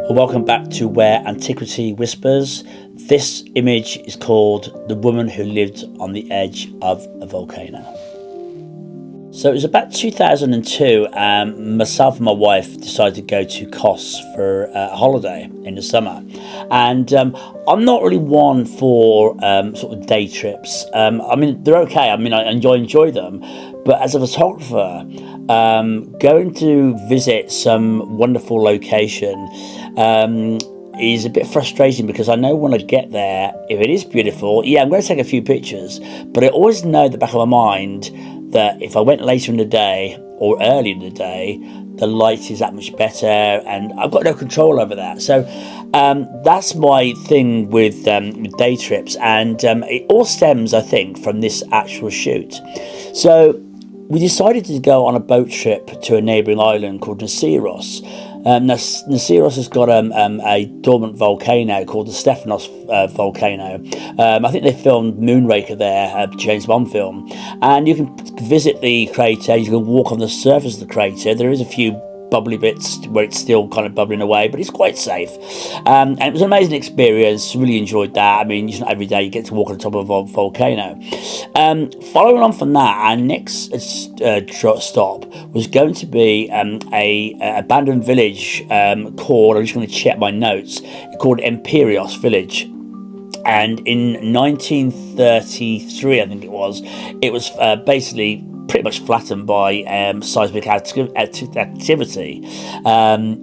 Welcome back to Where Antiquity Whispers. This image is called The Woman Who Lived on the Edge of a Volcano. So it was about 2002, myself and my wife decided to go to Kos for a holiday in the summer. And I'm not really one for sort of day trips. I mean, they're okay. I mean, I enjoy them. But as a photographer, going to visit some wonderful location is a bit frustrating, because I know when I get there, if it is beautiful, yeah, I'm going to take a few pictures. But I always know at the back of my mind that if I went later in the day or early in the day, the light is that much better, and I've got no control over that. So that's my thing with day trips, and it all stems, I think, from this actual shoot. So we decided to go on a boat trip to a neighbouring island called Nisyros. Nisyros has got a dormant volcano called the Stefanos volcano. I think they filmed Moonraker there, a James Bond film. And you can visit the crater, you can walk on the surface of the crater. There is a few bubbly bits where it's still kind of bubbling away, but it's quite safe. And it was an amazing experience, really enjoyed that. I mean, it's not every day you get to walk on the top of a volcano. Following on from that, our next stop was going to be a abandoned village called, I'm just going to check my notes, called Emporeios village. And in 1933, I think it was basically pretty much flattened by seismic activity,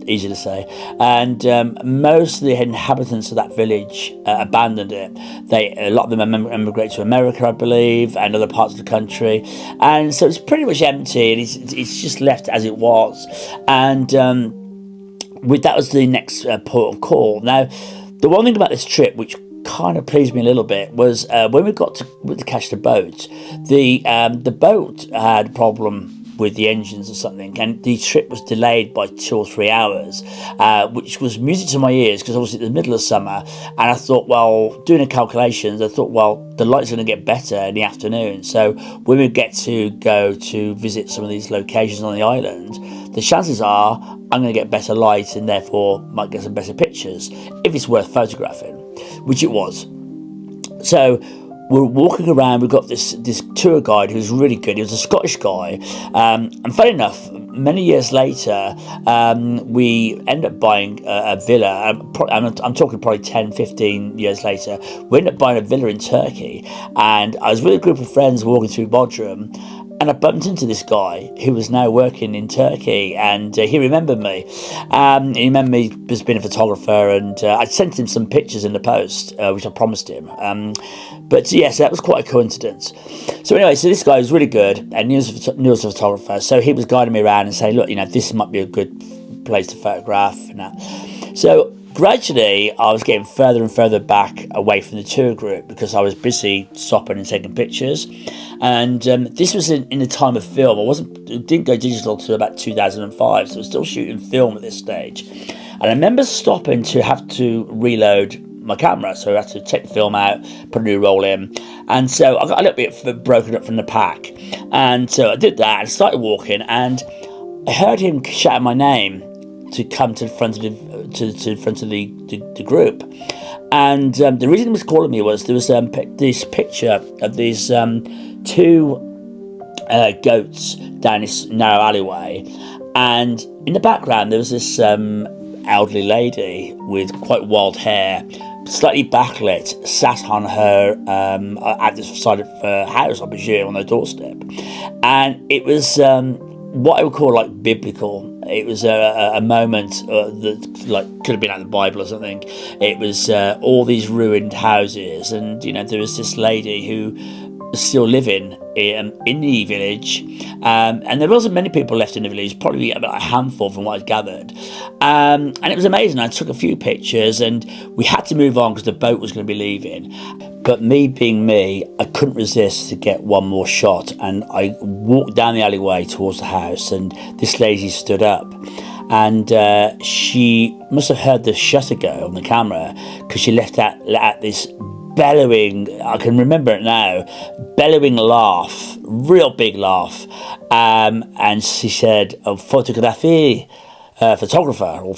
easy to say, and most of the inhabitants of that village abandoned it. A lot of them emigrated to America, I believe, and other parts of the country, and so it's pretty much empty, and it's just left as it was. And that was the next port of call. Now, the one thing about this trip, which kind of pleased me a little bit, was when we got to catch the boat, the boat had a problem with the engines or something, and the trip was delayed by 2 or 3 hours, which was music to my ears, because obviously it's the middle of summer, and I thought, well, doing the calculations, I thought, well, the light's going to get better in the afternoon, so when we get to go to visit some of these locations on the island, the chances are I'm going to get better light and therefore might get some better pictures, if it's worth photographing, which it was. So we're walking around, we've got this tour guide who's really good. He was a Scottish guy, and funny enough, many years later, we end up buying a villa. I'm talking probably 10, 15 years later. We ended up buying a villa in Turkey, and I was with a group of friends walking through Bodrum, and I bumped into this guy who was now working in Turkey, and he remembered me. He remembered me as being a photographer, and I sent him some pictures in the post, which I promised him. But yes, that was quite a coincidence. So anyway, so this guy was really good, and he was a photographer, so he was guiding me around and saying, look, this might be a good place to photograph and that. So gradually, I was getting further and further back away from the tour group, because I was busy stopping and taking pictures. And this was in the time of film. It didn't go digital till about 2005, so I was still shooting film at this stage. And I remember stopping to have to reload my camera, so I had to take the film out, put a new roll in, and so I got a little bit broken up from the pack. And so I did that and started walking, and I heard him shout my name to come to the front of the group. And the reason he was calling me was there was this picture of these two goats down this narrow alleyway, and in the background there was this elderly lady with quite wild hair, slightly backlit, sat on her at the side of her house, I presume, on her doorstep, and it was what I would call like biblical. It was a moment that like could have been out of the Bible or something. It was all these ruined houses, and there was this lady who was still living in the village, and there wasn't many people left in the village, probably about a handful from what I'd gathered, and it was amazing. I took a few pictures, and we had to move on because the boat was going to be leaving. But me being me, I couldn't resist to get one more shot, and I walked down the alleyway towards the house, and this lady stood up, and she must have heard the shutter go on the camera, because she let out this bellowing, I can remember it now, bellowing laugh, real big laugh, and she said, photographe, photographer, or